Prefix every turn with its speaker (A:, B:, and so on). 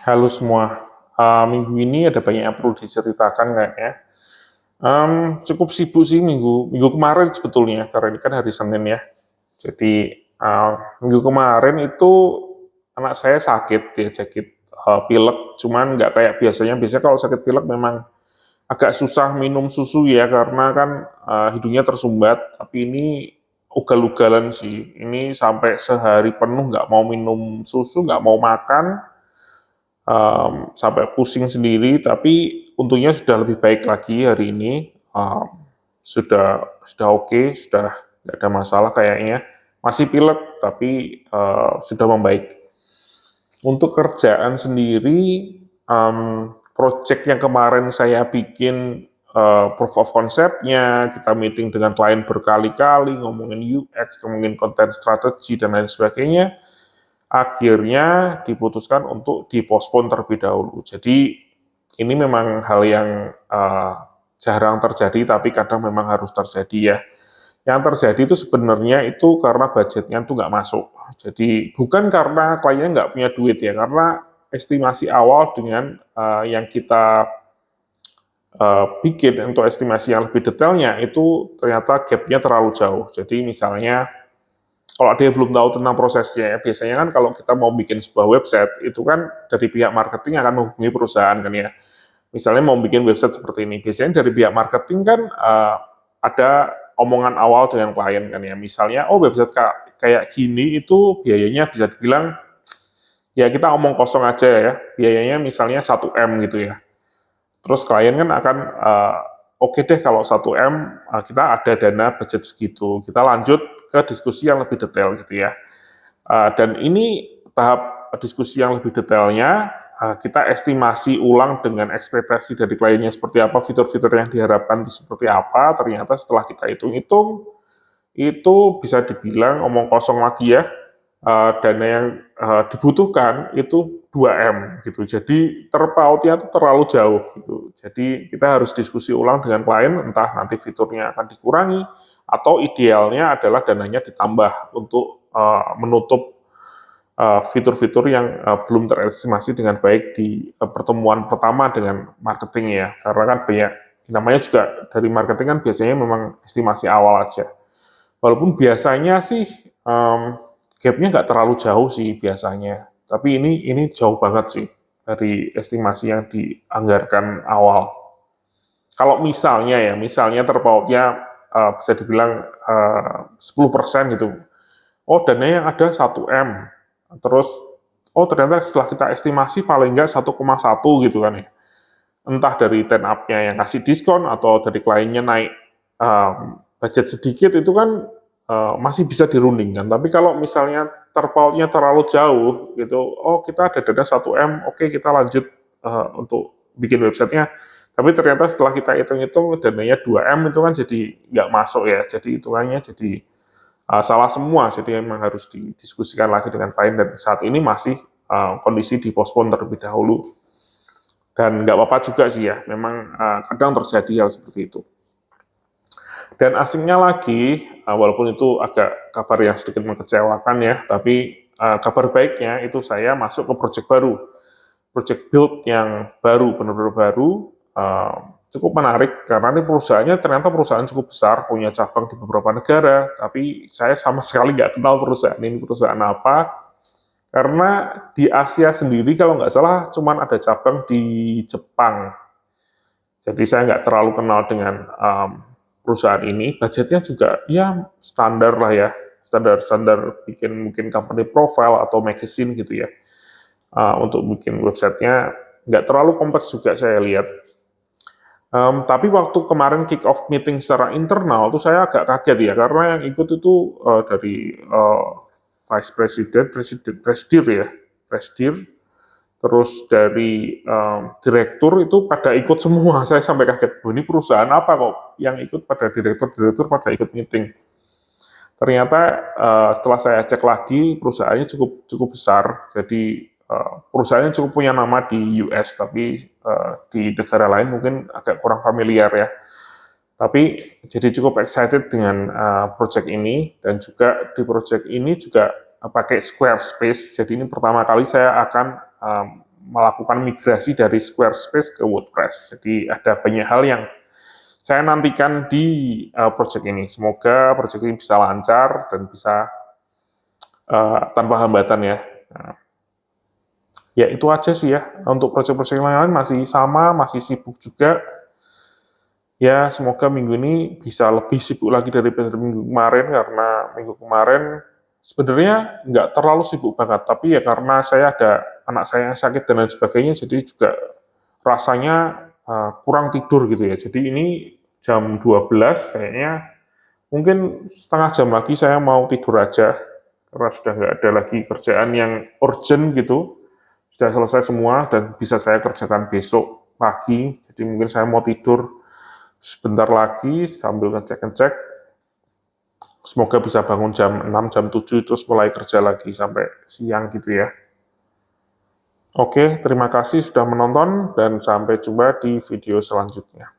A: Halo semua. Minggu ini ada banyak yang perlu diceritakan kayaknya. Cukup sibuk sih minggu minggu kemarin sebetulnya, karena ini kan hari Senin ya. Jadi, minggu kemarin itu anak saya sakit, pilek, cuman nggak kayak biasanya. Biasanya kalau sakit pilek memang agak susah minum susu ya, karena kan, hidungnya tersumbat, tapi ini ugal-ugalan sih. Ini sampai sehari penuh nggak mau minum susu, nggak mau makan, sampai pusing sendiri, tapi untungnya sudah lebih baik lagi hari ini, sudah oke, sudah nggak ada masalah kayaknya. Masih pilek, tapi sudah membaik. Untuk kerjaan sendiri, project yang kemarin saya bikin, proof of concept-nya, kita meeting dengan klien berkali-kali, ngomongin UX, ngomongin content strategy, dan lain sebagainya, akhirnya diputuskan untuk dipospon terlebih dahulu. Jadi ini memang hal yang jarang terjadi, tapi kadang memang harus terjadi ya. Yang terjadi itu sebenarnya itu karena budgetnya tuh nggak masuk. Jadi bukan karena kliennya nggak punya duit ya, karena estimasi awal dengan yang kita bikin untuk estimasi yang lebih detailnya itu ternyata gap-nya terlalu jauh. Jadi misalnya kalau dia belum tahu tentang prosesnya, biasanya kan kalau kita mau bikin sebuah website, itu kan dari pihak marketing akan menghubungi perusahaan kan ya. Misalnya mau bikin website seperti ini, biasanya dari pihak marketing kan ada omongan awal dengan klien kan ya. Misalnya, oh website kayak gini itu biayanya bisa dibilang, ya kita omong kosong aja ya, biayanya misalnya 1M gitu ya. Terus klien kan akan, oke deh kalau 1M, kita ada dana budget segitu, kita lanjut ke diskusi yang lebih detail gitu ya. Dan ini tahap diskusi yang lebih detailnya, kita estimasi ulang dengan ekspektasi dari kliennya seperti apa, fitur-fitur yang diharapkan itu seperti apa, ternyata setelah kita hitung-hitung, itu bisa dibilang omong kosong lagi ya, dana yang dibutuhkan itu 2M gitu. Jadi terpautnya itu terlalu jauh gitu. Jadi kita harus diskusi ulang dengan klien, entah nanti fiturnya akan dikurangi atau idealnya adalah dananya ditambah untuk menutup fitur-fitur yang belum terestimasi dengan baik di pertemuan pertama dengan marketing ya. Karena kan banyak, namanya juga dari marketing kan biasanya memang estimasi awal aja. Walaupun biasanya sih gap-nya nggak terlalu jauh sih biasanya, tapi ini jauh banget sih dari estimasi yang dianggarkan awal. Kalau misalnya terpautnya bisa dibilang 10% gitu. Oh, dananya yang ada 1M, terus oh ternyata setelah kita estimasi paling nggak 1,1 gitu kan ya. Entah dari ten up-nya yang kasih diskon atau dari kliennya naik budget sedikit, itu kan masih bisa dirundingkan. Tapi kalau misalnya terpautnya terlalu jauh gitu, oh kita ada dana 1M, oke kita lanjut untuk bikin websitenya. Tapi ternyata setelah kita hitung-hitung dananya 2M, itu kan jadi nggak masuk ya. Jadi hitungannya jadi salah semua. Jadi memang harus didiskusikan lagi dengan klien, dan saat ini masih kondisi dipospon terlebih dahulu. Dan nggak apa-apa juga sih ya, memang kadang terjadi hal seperti itu. Dan asingnya lagi, walaupun itu agak kabar yang sedikit mengecewakan ya, tapi kabar baiknya itu saya masuk ke project baru, project build yang baru, benar-benar baru, cukup menarik karena ini perusahaannya ternyata perusahaan cukup besar, punya cabang di beberapa negara, tapi saya sama sekali nggak kenal perusahaan ini perusahaan apa, karena di Asia sendiri kalau nggak salah cuma ada cabang di Jepang. Jadi saya nggak terlalu kenal dengan perusahaan ini. Budgetnya juga ya standar lah ya, standar bikin mungkin company profile atau magazine gitu ya. Untuk bikin websitenya nggak terlalu kompleks juga saya lihat. Tapi waktu kemarin kick off meeting secara internal tuh saya agak kaget ya, karena yang ikut itu dari Vice President, Presidir, terus dari direktur itu pada ikut semua. Saya sampai kaget, ini perusahaan apa kok yang ikut, pada direktur pada ikut meeting. Ternyata setelah saya cek lagi, perusahaannya cukup besar. Jadi perusahaannya cukup punya nama di US, tapi di negara lain mungkin agak kurang familiar ya. Tapi jadi cukup excited dengan project ini, dan juga di project ini juga pakai Squarespace. Jadi ini pertama kali saya akan melakukan migrasi dari Squarespace ke WordPress. Jadi ada banyak hal yang saya nantikan di project ini. Semoga project ini bisa lancar dan bisa tanpa hambatan ya. Nah, ya itu aja sih ya. Untuk project-project yang lain masih sama, masih sibuk juga. Ya semoga minggu ini bisa lebih sibuk lagi daripada minggu kemarin, karena minggu kemarin sebenarnya nggak terlalu sibuk banget, tapi ya karena saya ada anak saya yang sakit dan lain sebagainya, jadi juga rasanya kurang tidur gitu ya. Jadi ini jam 12 kayaknya, mungkin setengah jam lagi saya mau tidur aja, karena sudah nggak ada lagi kerjaan yang urgent gitu, sudah selesai semua dan bisa saya kerjakan besok pagi, jadi mungkin saya mau tidur sebentar lagi sambil ngecek-ngecek. Semoga bisa bangun jam 6, jam 7, terus mulai kerja lagi sampai siang gitu ya. Oke, terima kasih sudah menonton dan sampai jumpa di video selanjutnya.